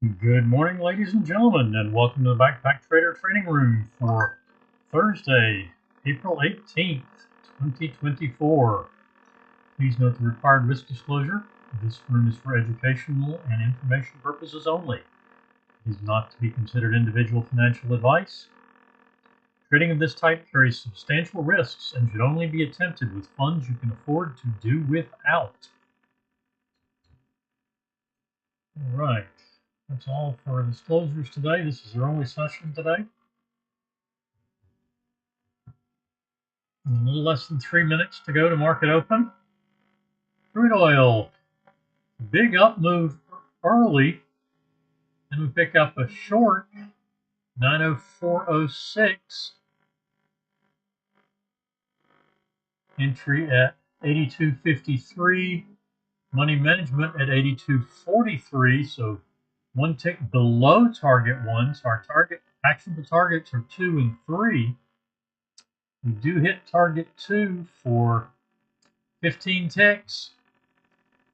Good morning, ladies and gentlemen, and welcome to the Backpack Trader Training Room for Thursday, April 18th, 2024. Please note the required risk disclosure. This room is for educational and information purposes only. It is not to be considered individual financial advice. Trading of this type carries substantial risks and should only be attempted with funds you can afford to do without. All right. That's all for disclosures today. This is our only session today. A little less than 3 minutes to go to market open. Crude oil, big up move early, and we pick up a short 904.06, entry at 82.53, money management at 82.43, so one tick below target one. So our actionable targets are 2 and 3. We do hit target 2 for 15 ticks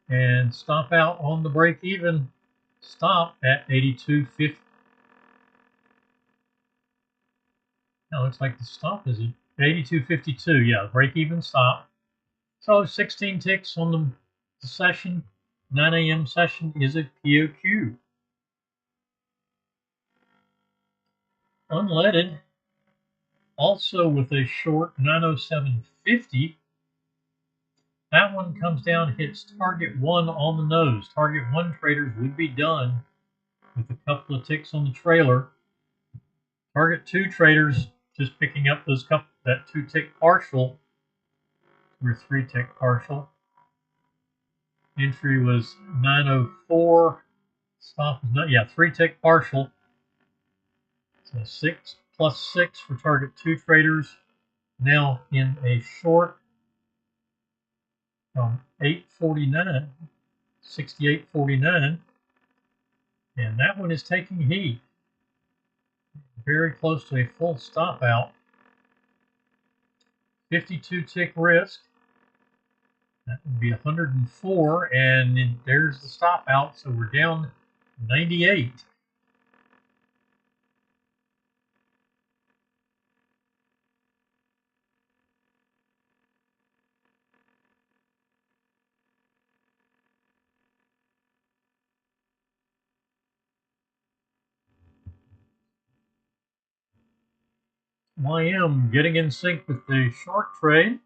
and stop out on the break even stop at 82.50. Now looks like the stop is at 82.52. Yeah, break even stop. So 16 ticks on the session. 9 a.m. session is a POQ. Unleaded, also with a short 907.50. That one comes down, hits target 1 on the nose. Target 1 traders would be done with a couple of ticks on the trailer. Target 2 traders just picking up that 2 tick partial or 3 tick partial. Entry was 904. Stop is not, yeah, 3 tick partial. So 6 plus 6 for target 2 traders. Now in a short from 849, 68.49, and that one is taking heat. Very close to a full stop out. 52 tick risk. That would be 104, and there's the stop out, so we're down 98. YM getting in sync with the short trade.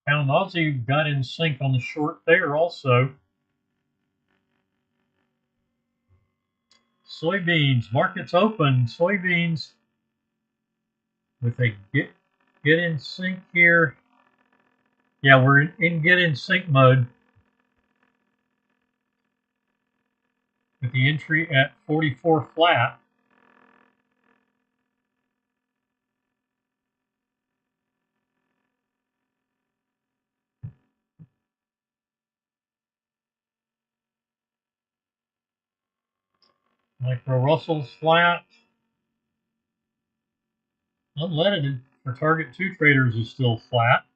Pound Aussie got in sync on the short there also. Soybeans, markets open. Soybeans with a get in sync here. Yeah, we're in get in sync mode with the entry at 44 flat. Micro Russell's flat. Unleaded for target 2 traders is still flat.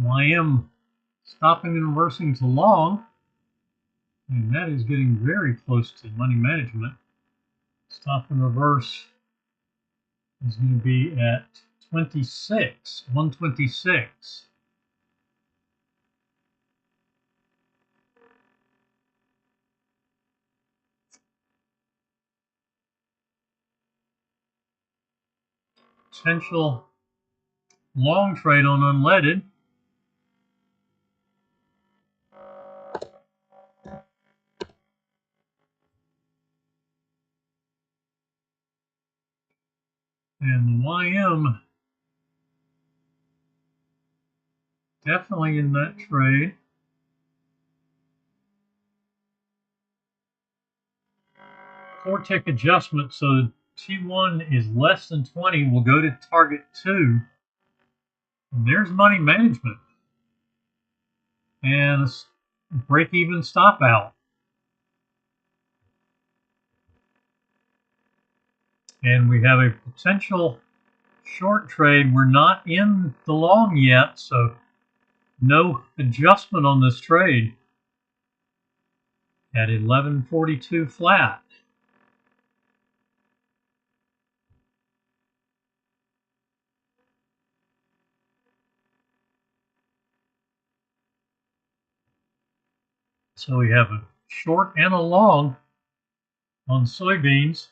YM stopping and reversing to long, and that is getting very close to money management. Stop and reverse is going to be at 26, 126. Potential long trade on unleaded. And the YM definitely in that trade. Four-tick adjustment, so T1 is less than 20. We'll go to target 2. And there's money management. And a break-even stop out. And we have a potential short trade. We're not in the long yet, so no adjustment on this trade at 1142 flat. So we have a short and a long on soybeans.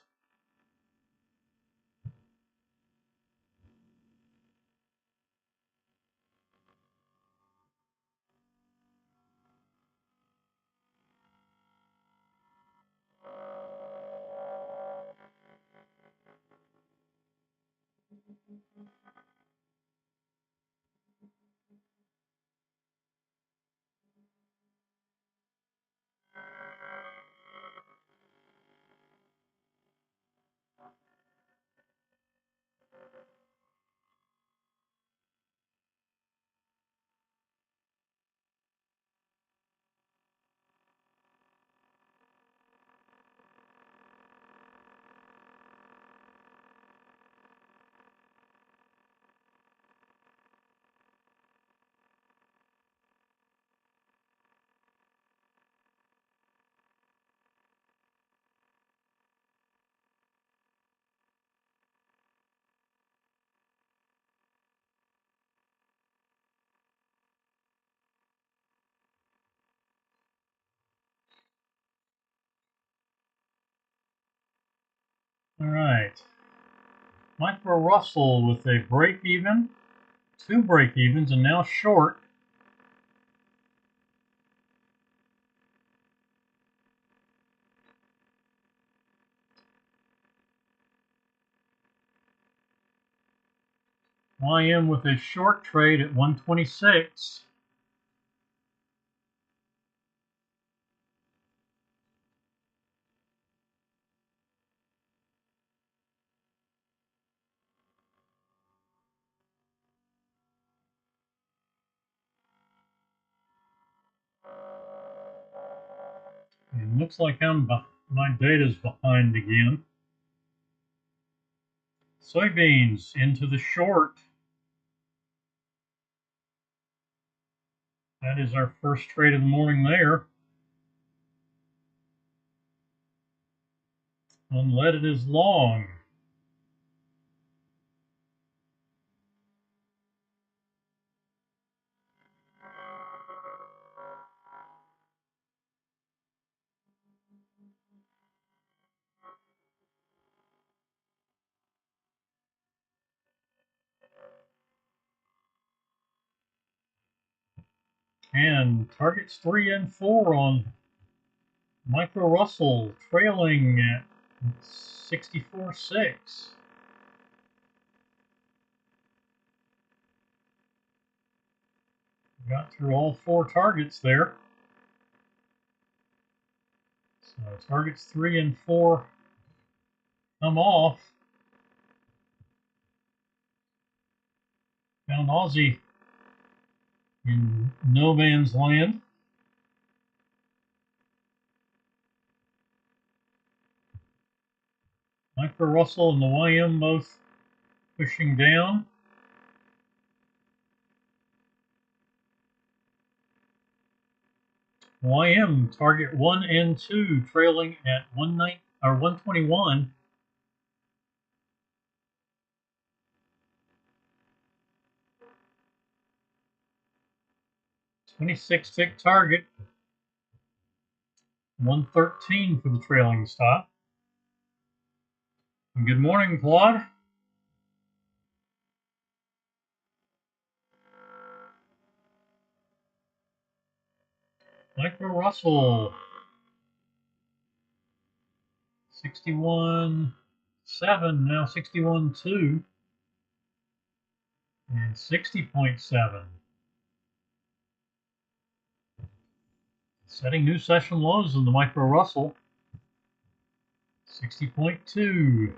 All right. Micro Russell with a break even, 2 break evens, and now short. YM with a short trade at 126. And looks like my data's behind again. Soybeans into the short. That is our first trade of the morning there. Unleaded is long. And targets 3 and 4 on Micro Russell, trailing at 64.6. Got through all 4 targets there. So targets 3 and 4 come off. Found Aussie in no man's land. Micro Russell and the YM both pushing down. YM target 1 and 2 trailing at 121. 26 tick target. 113 for the trailing stop. And good morning, Claude. Micro Russell. 61.7, now 61.2. And 60.7. Setting new session lows in the Micro Russell. 60.2.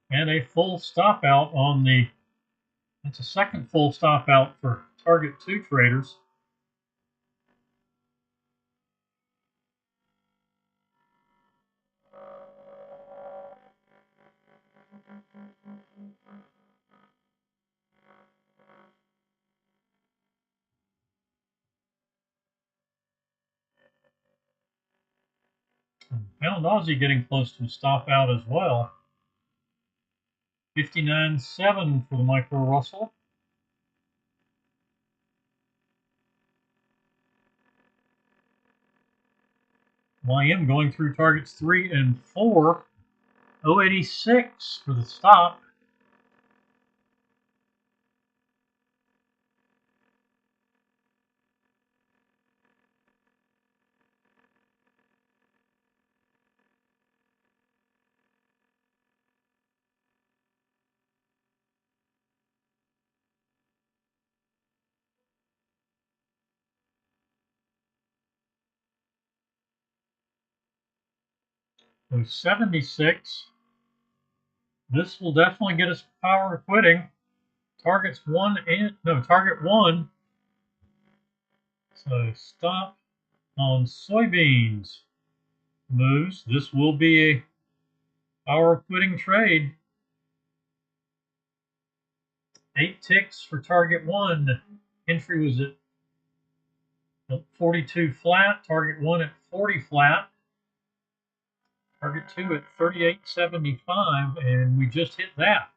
And a full stop out on the, that's a second full stop out for target 2 traders. Pound Aussie getting close to a stop out as well. 59.7 for the Micro Russell. YM going through targets 3 and 4. 086 for the stop. So 76. This will definitely get us power of quitting. Target 1. So stop on soybeans moves. This will be a power of quitting trade. 8 ticks for target 1. Entry was at 42 flat. Target 1 at 40 flat. Target 2 at 38.75, and we just hit that.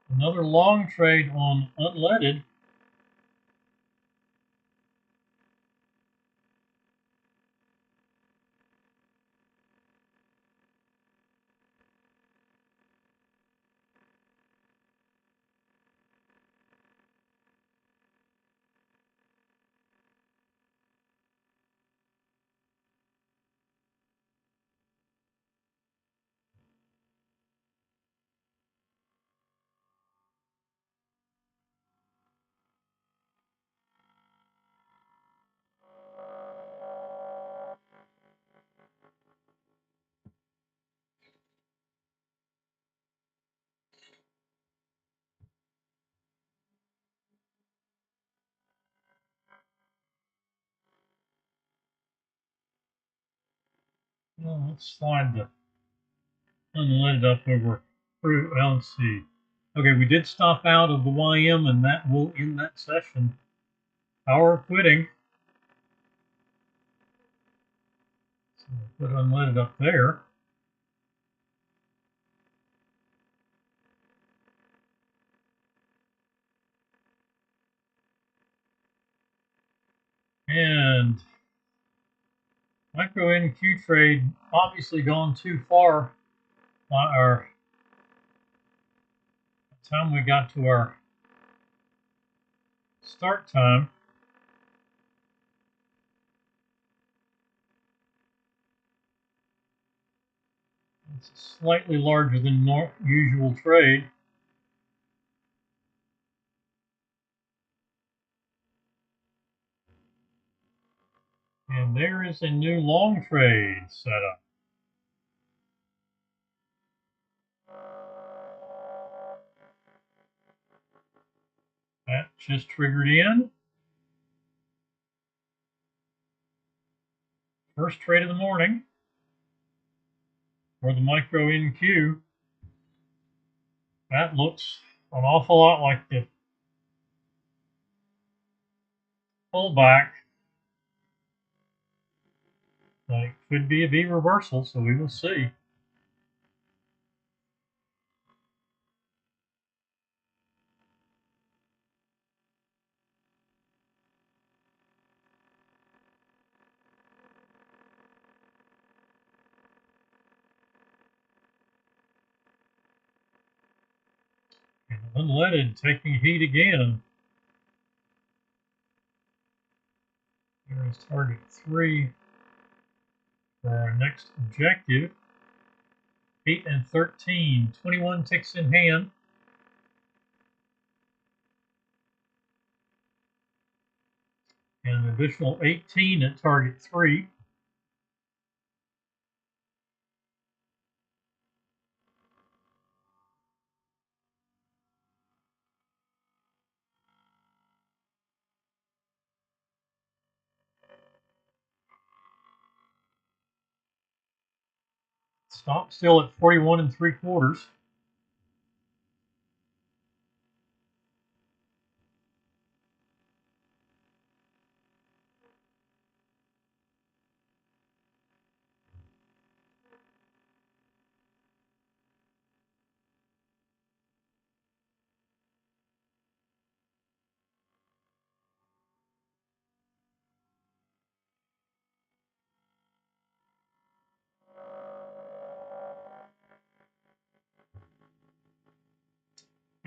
Another long trade on unleaded. Well, let's slide the unleaded up over through. Well, let's see. Okay, we did stop out of the YM, and that will end that session. Power of quitting. So we'll put unleaded up there. And micro NQ trade obviously gone too far by our time we got to our start time. It's slightly larger than usual trade. And there is a new long trade set up. That just triggered in. First trade of the morning for the micro NQ. That looks an awful lot like the pullback. But it could be a V reversal, so we will see. And unleaded taking heat again. There is target 3 for our next objective. 8 and 13, 21 ticks in hand. And an additional 18 at target 3. Stop still at 41 3/4.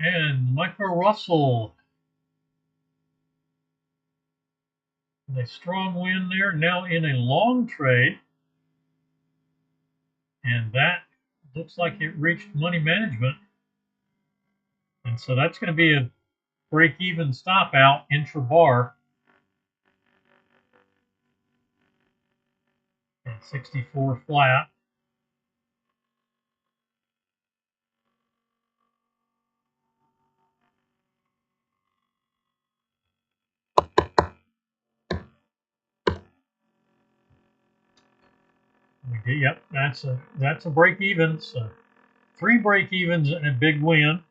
And Micro Russell, a strong win there, now in a long trade. And that looks like it reached money management. And so that's going to be a break-even stop out intra-bar at 64 flat. Yep, that's a break even. So 3 break evens and a big win.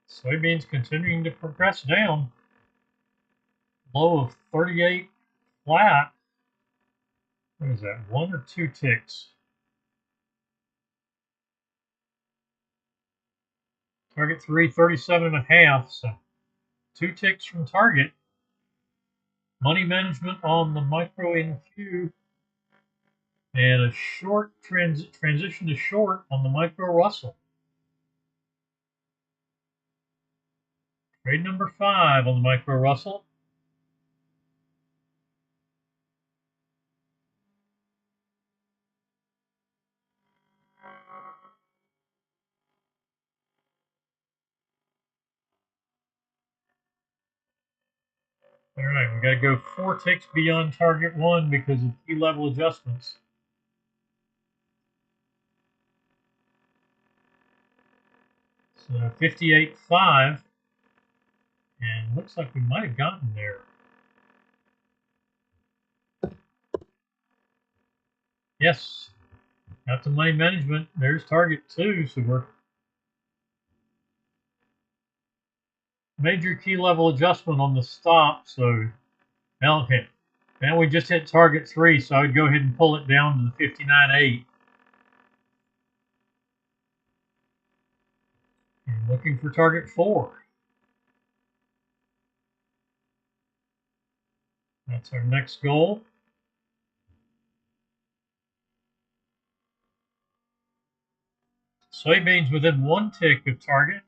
Soybeans continuing to progress down. Low of 38 flat. What is that? 1 or 2 ticks? Target 3, 37.5. So 2 ticks from target. Money management on the micro NQ. And a short transition to short on the micro Russell. Trade number 5 on the micro Russell. All right, we got to go 4 ticks beyond target 1 because of key level adjustments. So 58.5, and looks like we might have gotten there. Yes, got the money management. There's target 2, so we're major key level adjustment on the stop. So now, okay, now we just hit target 3, so I would go ahead and pull it down to the 59.8. And looking for target 4. That's our next goal. Soybeans within 1 tick of target.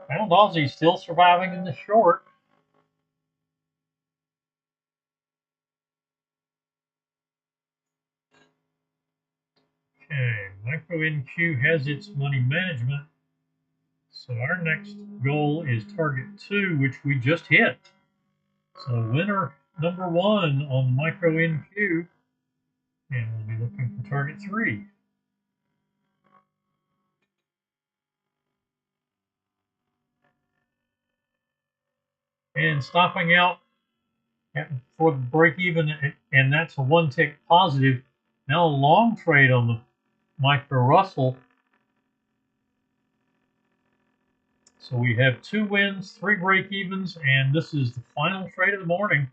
Pound Aussie still surviving in the short. Okay, Micro NQ has its money management. So our next goal is target 2, which we just hit. So winner number 1 on Micro NQ, and we'll be looking for target 3. And stopping out for the break even, and that's a 1 tick positive. Now a long trade on the Micro Russell. So we have 2 wins, 3 break evens, and this is the final trade of the morning.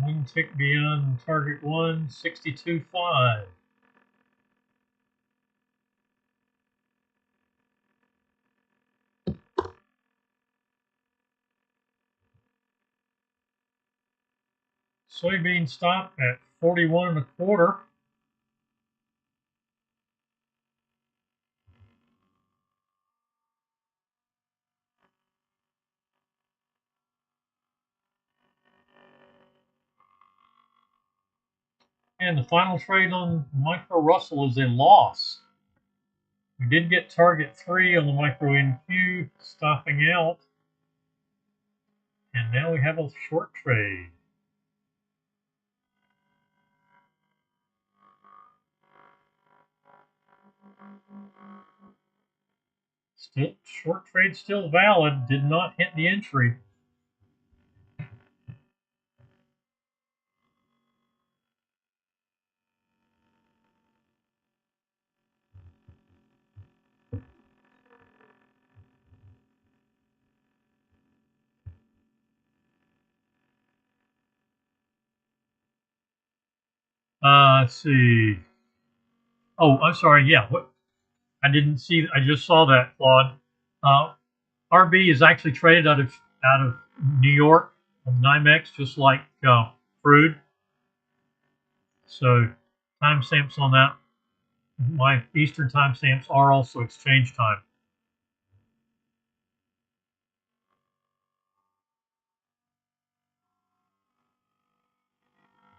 One tick beyond target 1, 62.5. Soybean stop at 41.25. And the final trade on Micro Russell is a loss. We did get target 3 on the Micro NQ, stopping out. And now we have a short trade. Still, short trade still valid, did not hit the entry. Let's see. Oh, I'm sorry. Yeah, what? I didn't see. I just saw that, Claude. RB is actually traded out of New York on NYMEX, just like crude. So timestamps on that. My Eastern timestamps are also exchange time.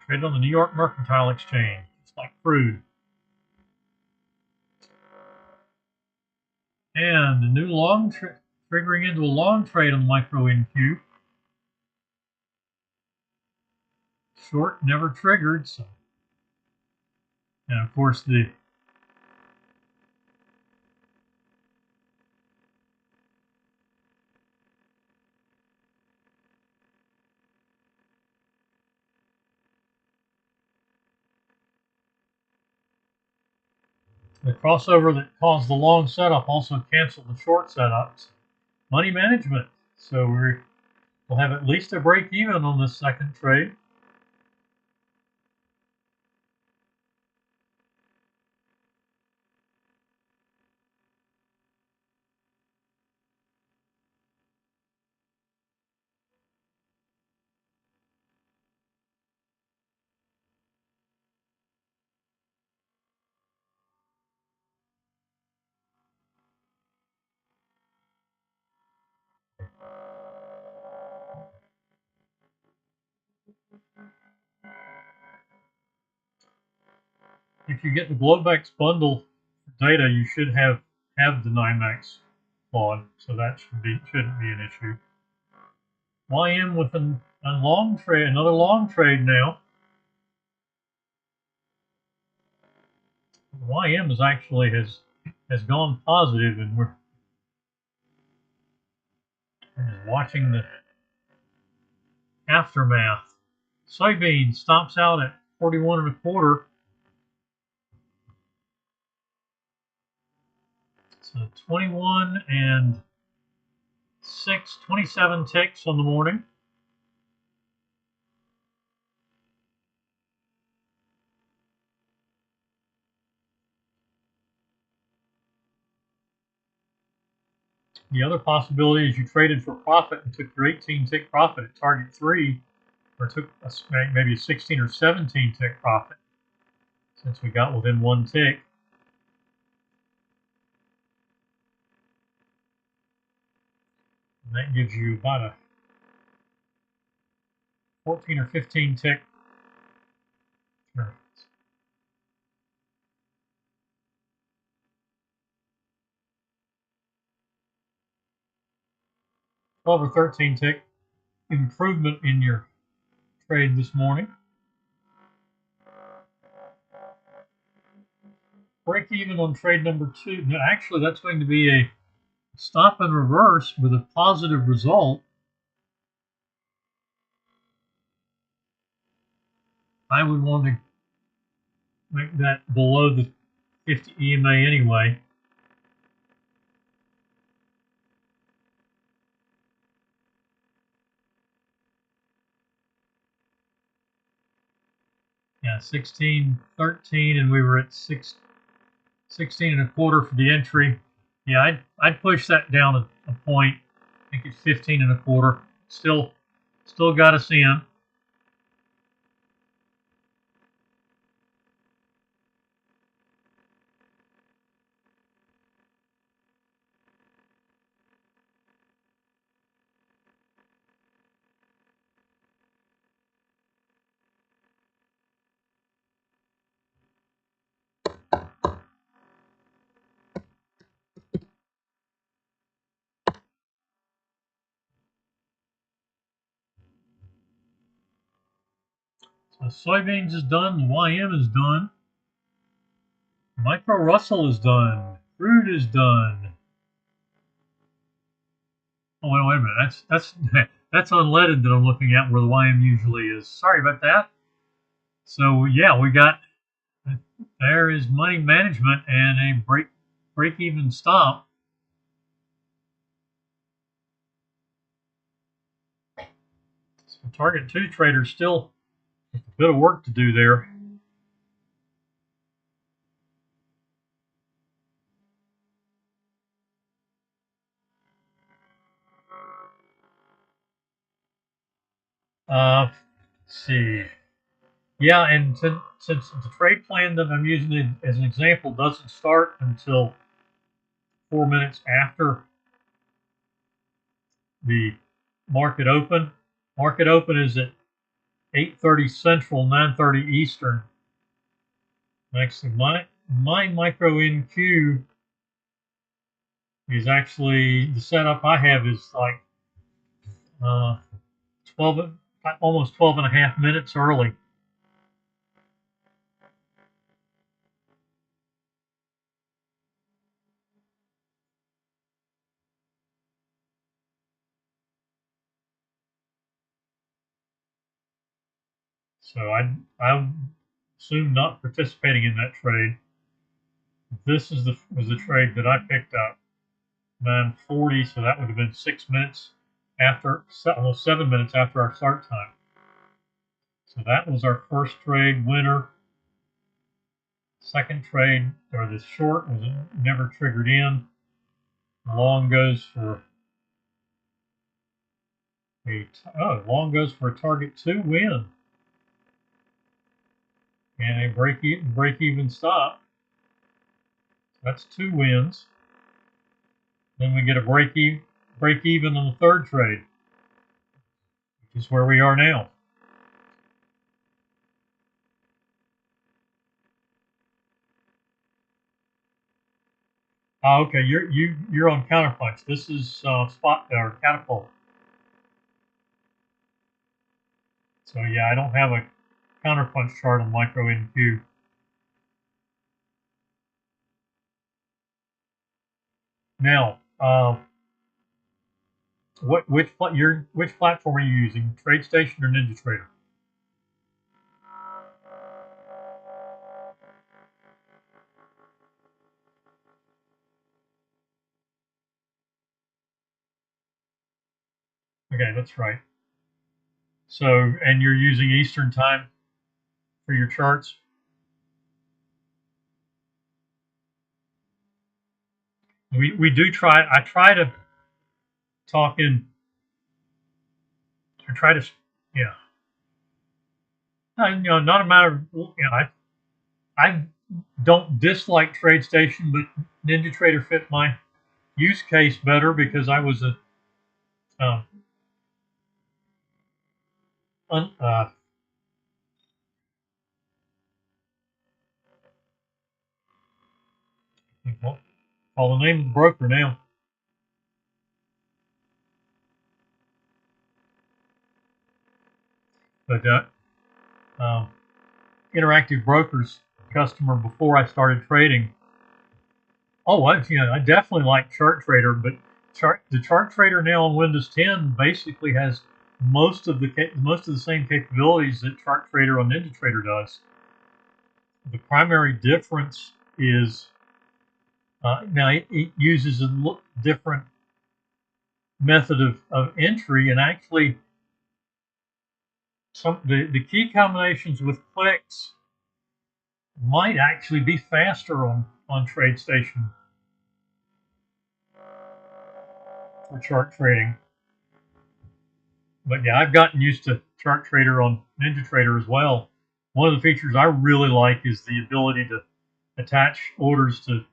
Traded on the New York Mercantile Exchange, just like crude. And the new long triggering into a long trade on Micro NQ. Short never triggered. So. And of course the crossover that caused the long setup also canceled the short setups. Money management. So we'll have at least a break even on this second trade. If you get the Globex bundle data, you should have the NYMEX log, so that shouldn't be an issue. YM with a long trade, another long trade now. YM is actually has gone positive, and we're just watching the aftermath. Soybean stops out at 41.25. So 21 and 6, 27 ticks on the morning. The other possibility is you traded for profit and took your 18 tick profit at target 3, or took maybe a 16 or 17 tick profit since we got within 1 tick. That gives you about a 14 or 15 tick. Or 12 or 13 tick improvement in your trade this morning. Break even on trade number 2. Now, actually, that's going to be a stop and reverse with a positive result. I would want to make that below the 50 EMA anyway. Yeah, 16, 13, and we were at 16 and a quarter for the entry. Yeah, I'd push that down a point. Make it 15 and a quarter. Still got us in. So soybeans is done. The YM is done. Micro Russell is done. Crude is done. Oh, wait a minute. That's unleaded that I'm looking at where the YM usually is. Sorry about that. So yeah, we got, there is money management and a break even stop. So target 2 traders still a bit of work to do there. Let's see. Yeah, and since the trade plan that I'm using as an example doesn't start until 4 minutes after the market open. Market open is at 8:30 Central, 9:30 Eastern. Next, my micro NQ is actually, the setup I have is like 12, almost 12 and a half minutes early. So I'm assume not participating in that trade. This was the trade that I picked up, 9:40, so that would have been 6 minutes after, almost 7 minutes after our start time. So that was our first trade winner. Second trade, or the short, was never triggered in. Long goes for long goes for a target 2 win and a break even stop. That's 2 wins. Then we get a break even on the third trade, which is where we are now. Oh, okay, you're on Counterpunch. This is spot or Catapult. So yeah, I don't have a Counterpunch chart on Micro NQ. Now, which platform are you using? TradeStation or NinjaTrader? Okay, that's right. So, and you're using Eastern time for your charts? We do try. I try to talk in. I try to, yeah. Not a matter of, I don't dislike TradeStation, but NinjaTrader fit my use case better because I was a Um, un, call the name of the broker now. But Interactive Brokers customer before I started trading. Oh, I definitely like ChartTrader, but the ChartTrader now on Windows 10 basically has most of the same capabilities that ChartTrader on NinjaTrader does. The primary difference is now it uses a different method of entry, and actually the key combinations with clicks might actually be faster on TradeStation for chart trading. But yeah, I've gotten used to ChartTrader on NinjaTrader as well. One of the features I really like is the ability to attach orders to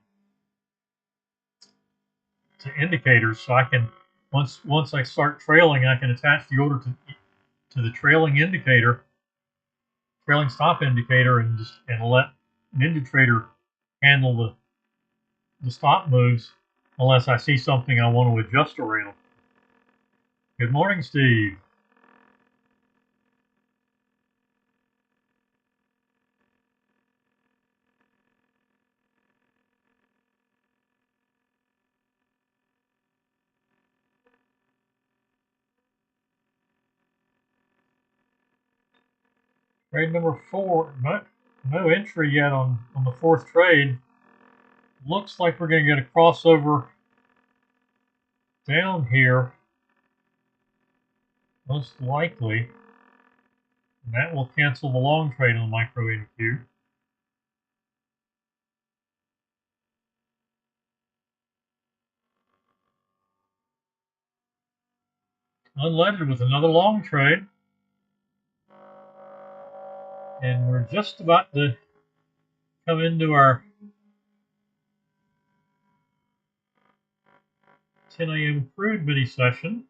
indicators. So I can once I start trailing, I can attach the order to the trailing indicator, trailing stop indicator, and let NinjaTrader handle the stop moves unless I see something I want to adjust around. Good morning, Steve. Trade number 4, no entry yet on the fourth trade. Looks like we're going to get a crossover down here, most likely. And that will cancel the long trade on the micro NQ. Unleaded with another long trade. And we're just about to come into our 10 a.m. crude mini session.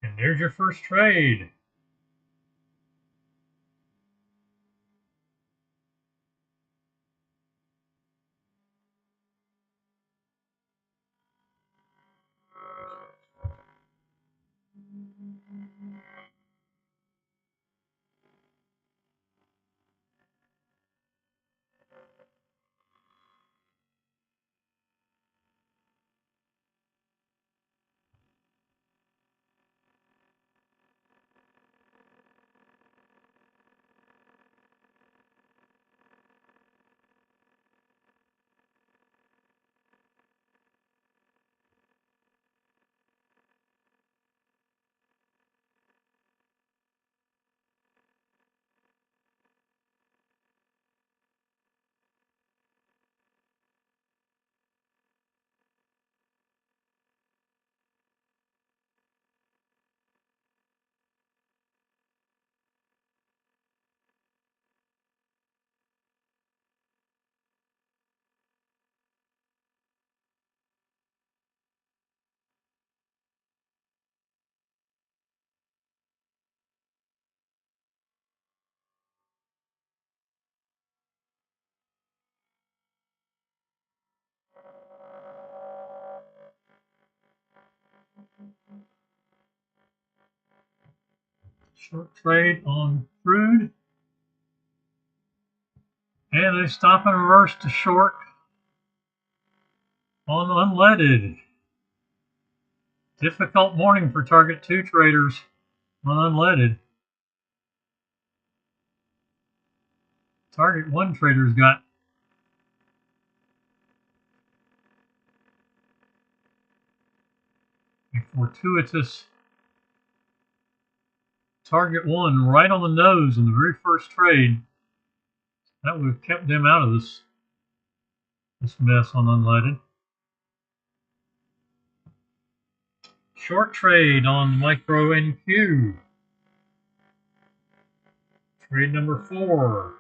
And there's your first trade. Short trade on crude. And a stop and reverse to short on unleaded. Difficult morning for target 2 traders on unleaded. Target 1 traders got a fortuitous target one right on the nose in the very first trade. That would have kept them out of this mess on unleaded. Short trade on micro NQ. Trade number 4.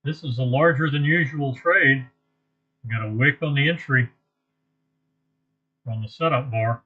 This is a larger than usual trade. Got a wick on the entry on the setup bar.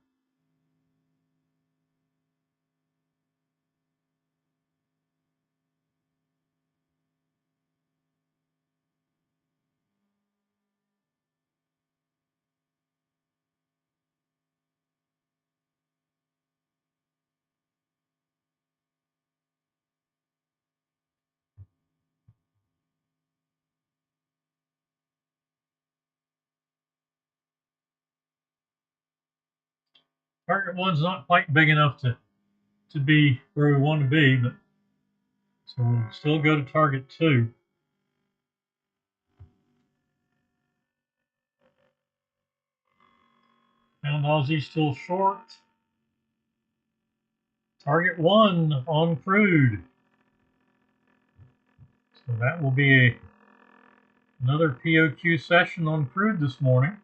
Target one's not quite big enough to be where we want to be, but so we'll still go to target 2. Pound Aussie still short. Target 1 on crude. So that will be another POQ session on crude this morning.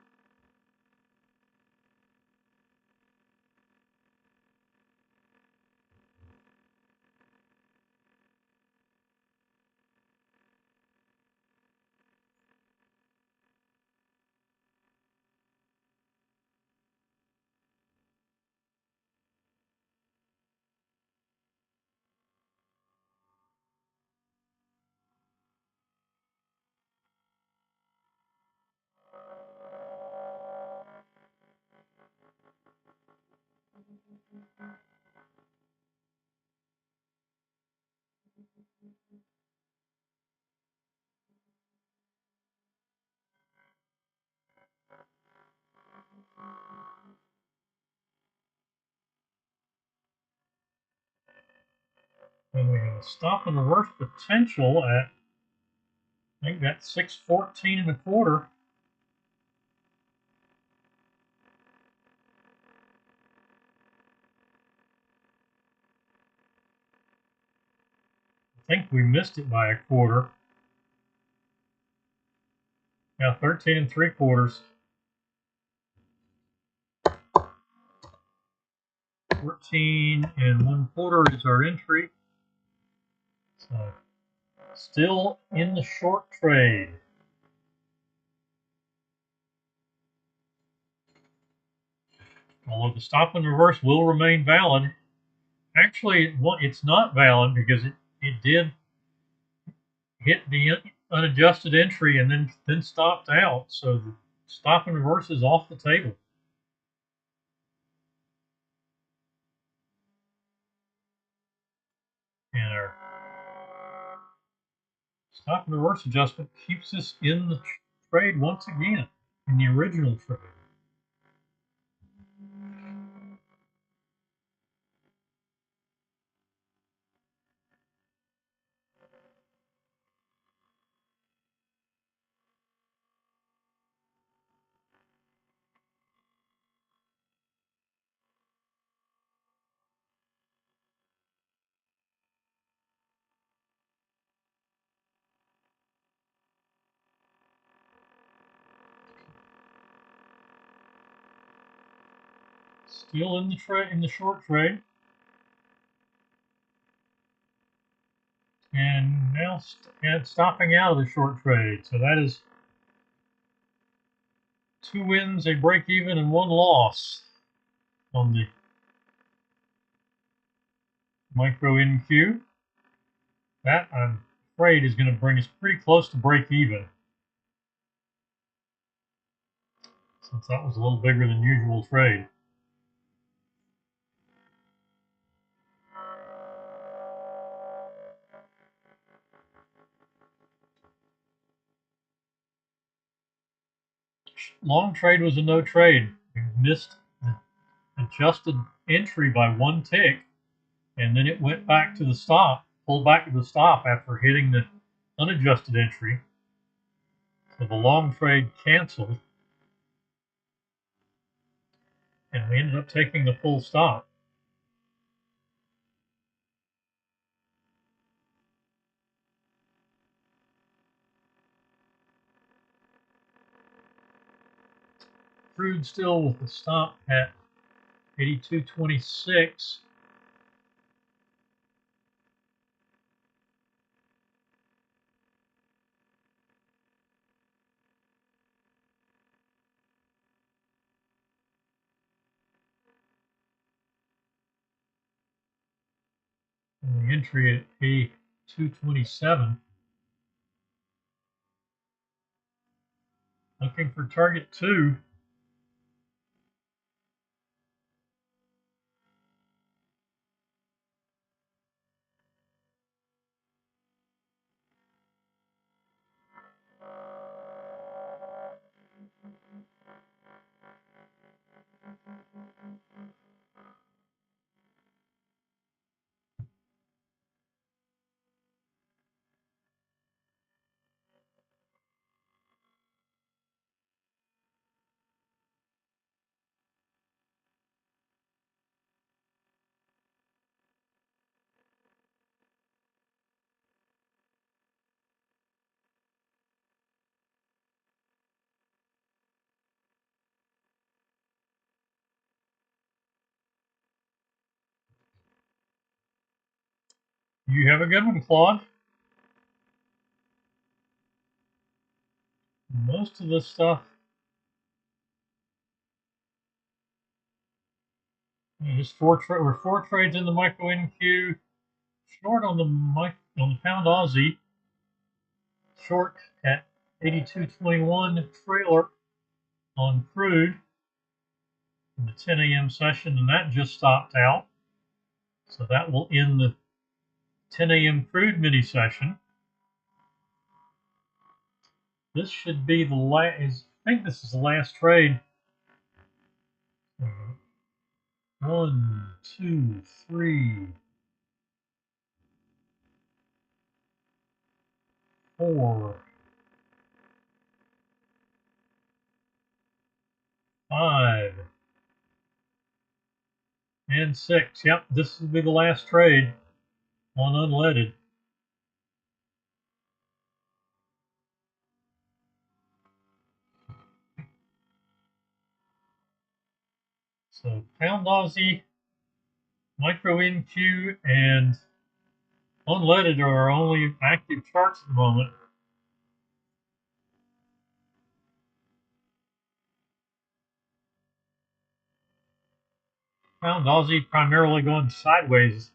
And we have a stop and reverse potential at, I think that's 614 and a quarter. I think we missed it by a quarter. Yeah, 13 and 3/4. 14 and 1/4 is our entry. So still in the short trade. Although the stop and reverse will remain valid. Actually, it's not valid because it did hit the unadjusted entry and then stopped out. So the stop and reverse is off the table. And our stop and reverse adjustment keeps us in the trade once again, in the original trade. Still in the short trade. And now stopping out of the short trade. So that is 2 wins, a break even, and 1 loss on the micro NQ. That, I'm afraid, is going to bring us pretty close to break even, since that was a little bigger than usual trade. Long trade was a no trade. We missed the adjusted entry by 1 tick, and then it went back to the stop, pulled back to the stop after hitting the unadjusted entry. So the long trade canceled. and we ended up taking the full stop. Crude still with the stop at 82.26. And the entry at 82.27. Looking for target 2. You have a good one, Claude. Most of this stuff, just we're 4 trades in the micro NQ, short on the pound Aussie, short at 82.21, trailer on crude in the 10 a.m. session, and that just stopped out. So that will end the 10 a.m. crude mini session. This should be the last. I think this is the last trade. 1, 2, 3, 4, 5, and 6. Yep, this will be the last trade on unleaded. So pound Aussie, micro NQ, and unleaded are our only active charts at the moment. Pound Aussie primarily going sideways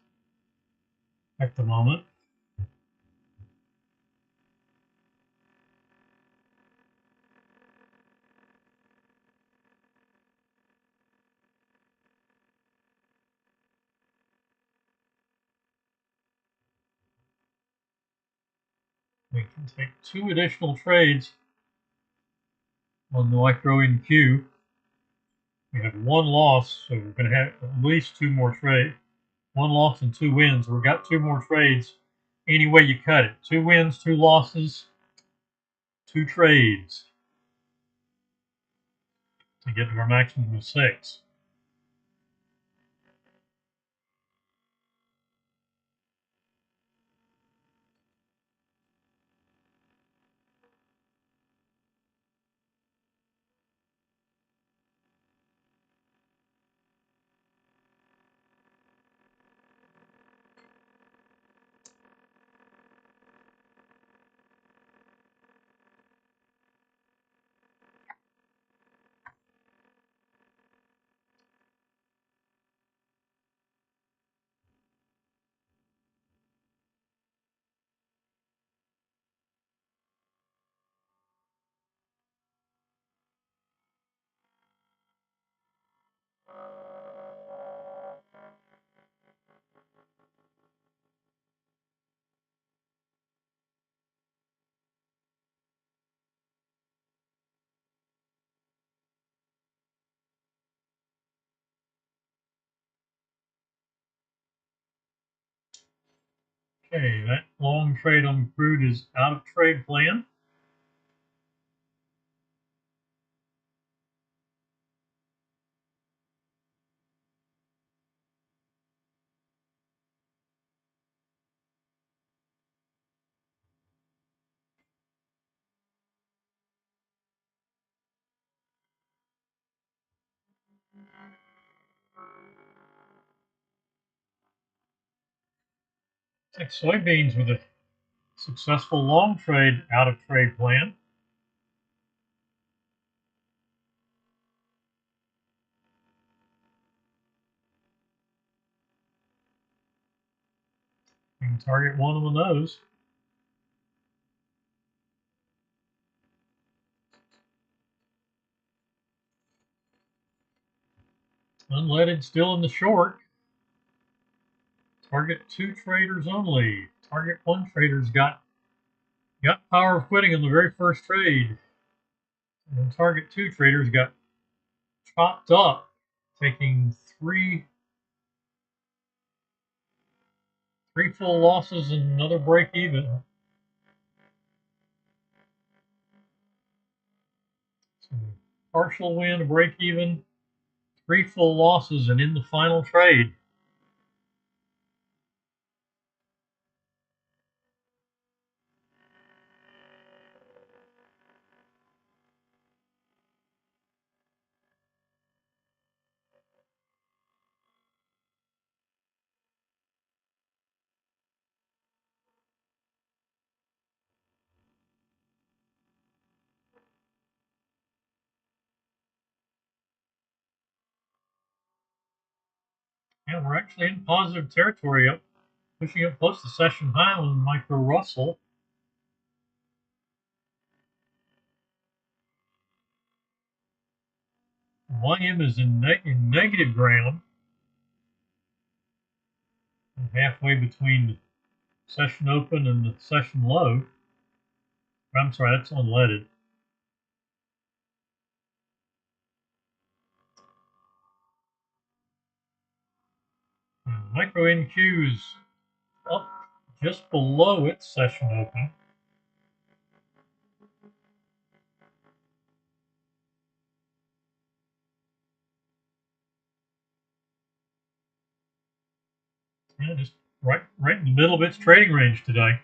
at the moment. We can take 2 additional trades on the micro NQ. We have 1 loss, so we're going to have at least 2 more trades. 1 loss and 2 wins. We've got 2 more trades any way you cut it. 2 wins, 2 losses, 2 trades to get to our maximum of 6. Okay, that long trade on crude is out of trade plan. Take soybeans with a successful long trade out of trade plan. You can target one of those. Unleaded still in the short. Target 2 traders only. Target 1 traders got power of quitting in the very first trade. And target 2 traders got chopped up, taking three full losses and another break even. So partial win, a break even, 3 full losses, and in the final trade. And we're actually in positive territory, up pushing up close to session high on the micro Russell. Volume is in negative ground, halfway between the session open and the session low. I'm sorry, that's unleaded. And micro NQ is up just below its session open. Yeah, just right in the middle of its trading range today.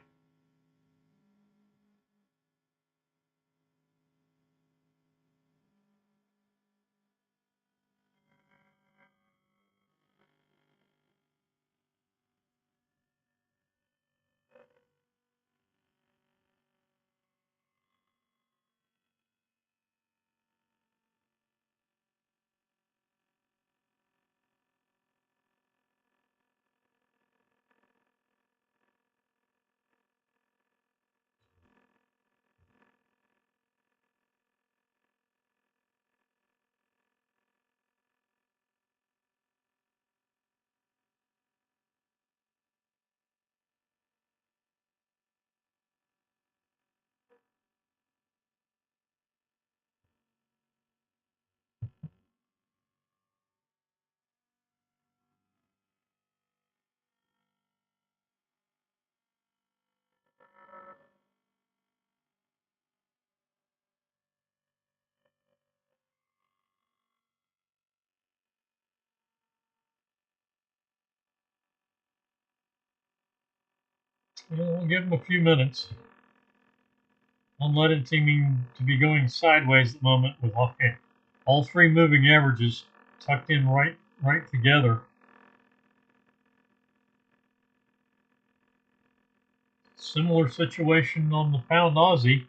We'll give them a few minutes. Unleaded seeming to be going sideways at the moment with all 3 moving averages tucked in right together. Similar situation on the pound Aussie.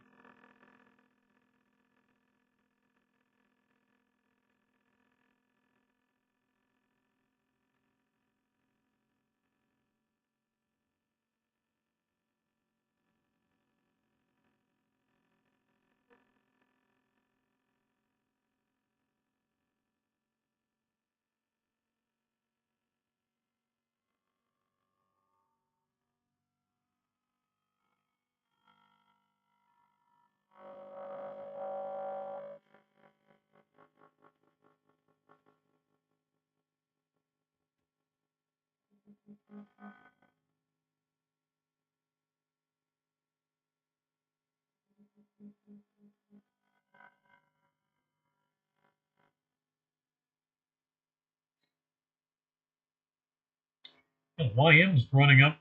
YM's running up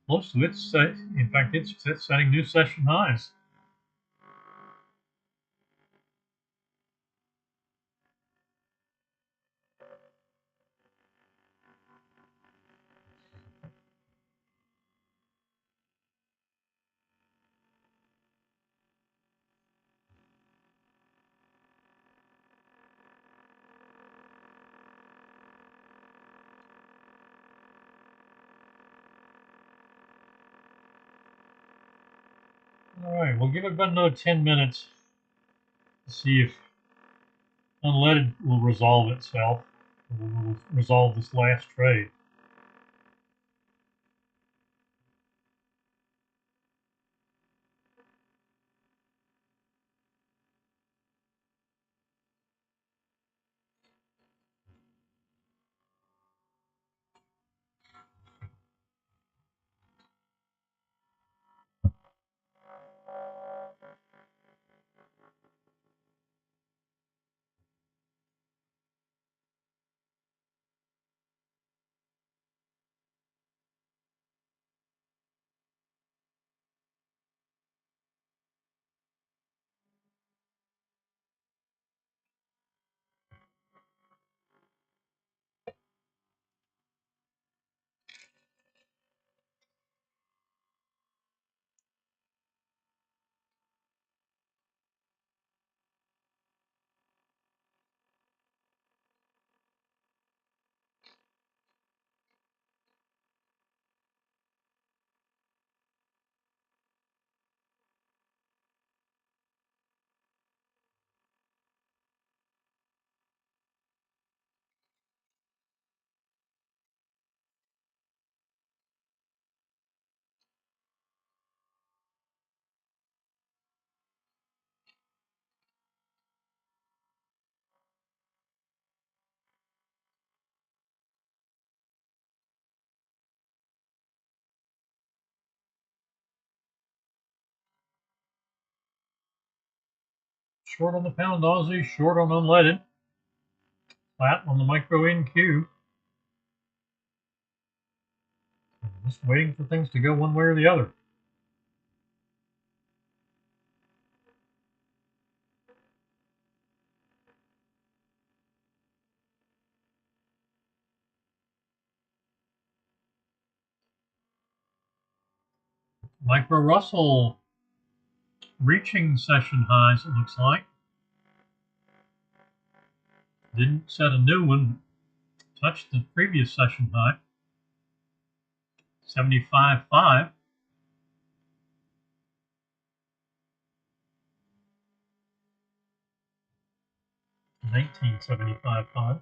close to its set. In fact, it's setting new session highs. Alright, we'll give it about another 10 minutes to see if unleaded will resolve itself. We'll resolve this last trade. Short on the pound Aussie, short on unleaded, flat on the micro NQ. Just waiting for things to go one way or the other. Micro Russell reaching session highs, it looks like. Didn't set a new one, touched the previous session high, 75.5. 1975.5.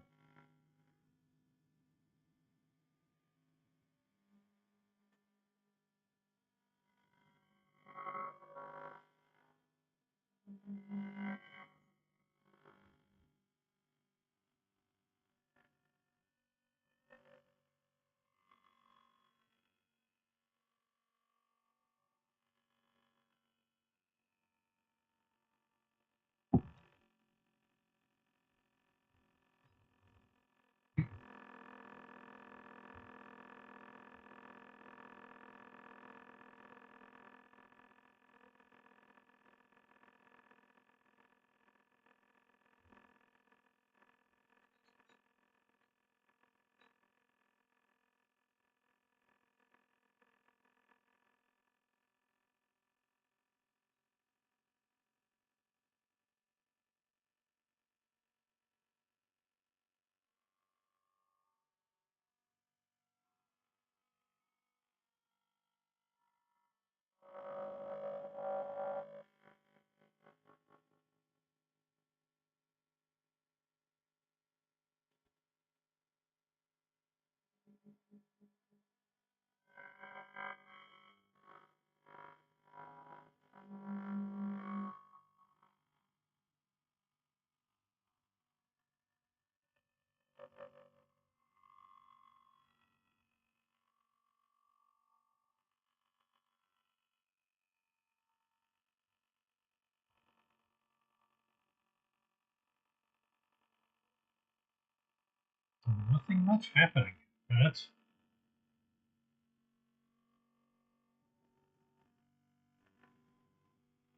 Nothing much happening. That's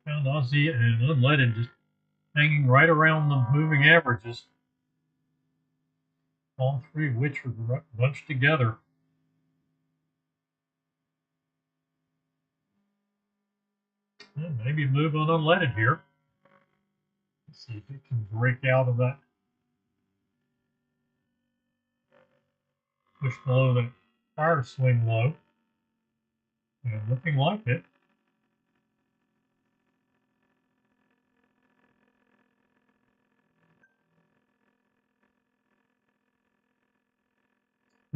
pound Aussie and unleaded just hanging right around the moving averages. All three of which are bunched together. And maybe move on unleaded here. Let's see if it can break out of that. Push below that fire swing low. And looking like it.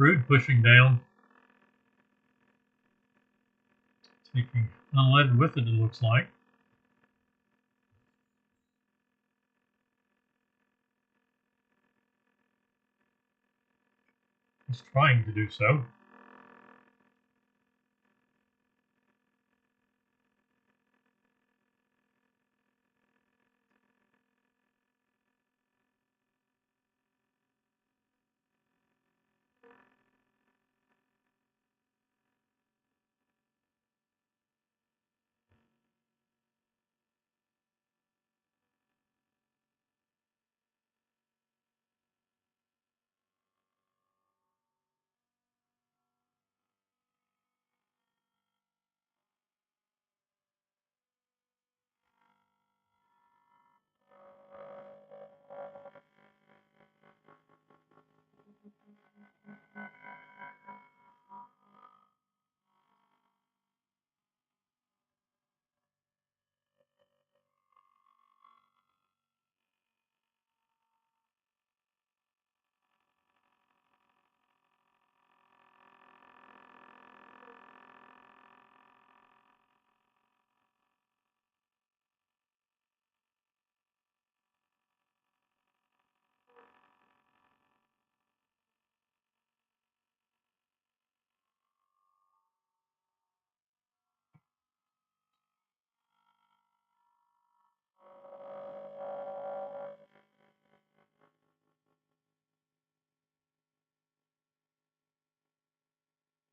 crude pushing down, taking unleaded with it, it looks like. He's trying to do so.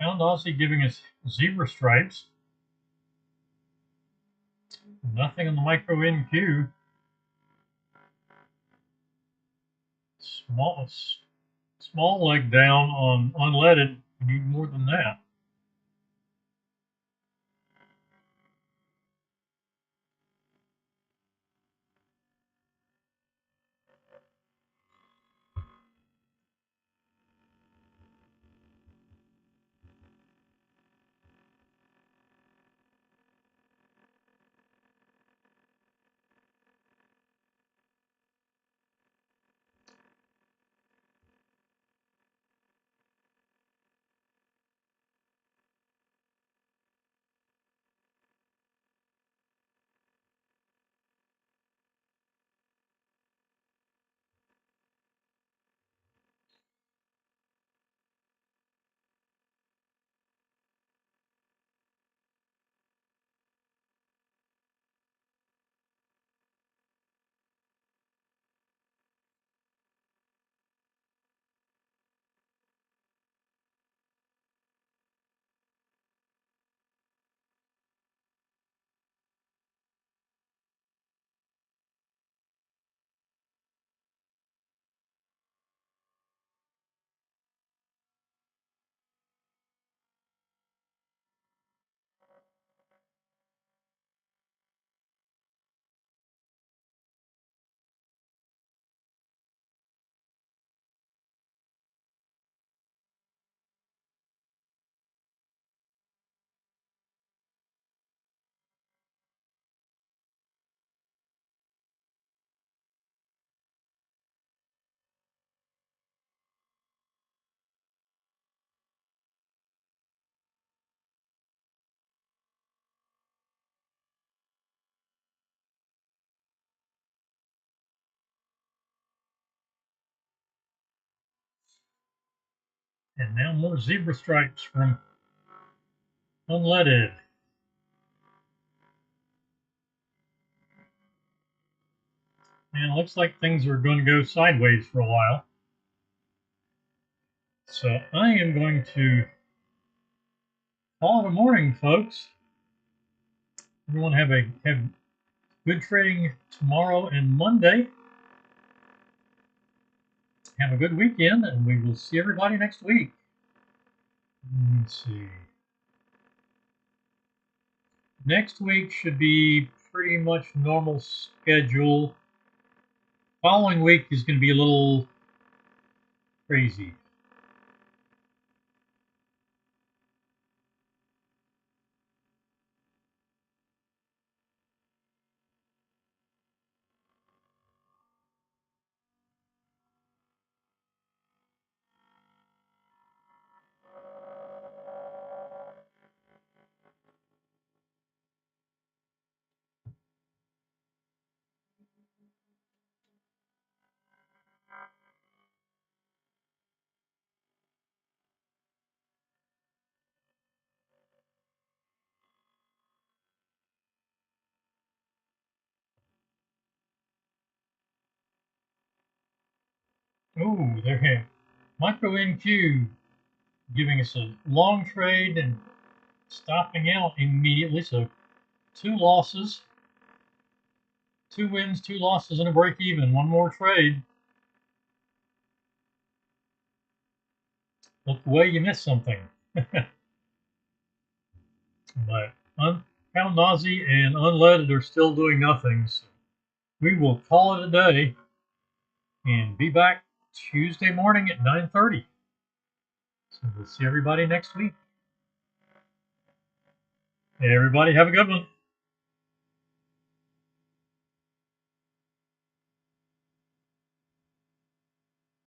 Found Aussie giving us zebra stripes. Nothing on the micro NQ. Small leg down on unleaded. You need more than that. And now more zebra stripes from unleaded. And it looks like things are going to go sideways for a while. So I am going to call it a morning, folks. Everyone have good trading tomorrow and Monday. Have a good weekend, and we will see everybody next week. Let's see. Next week should be pretty much normal schedule. Following week is going to be a little crazy. Oh, there. Micro NQ giving us a long trade and stopping out immediately. So 2 losses, 2 wins, 2 losses, and a break even. One more trade. Look away, you missed something. But Pound Nazi and Unleaded are still doing nothing. So we will call it a day and be back Tuesday morning at 9:30. So we'll see everybody next week. Hey, everybody, have a good one.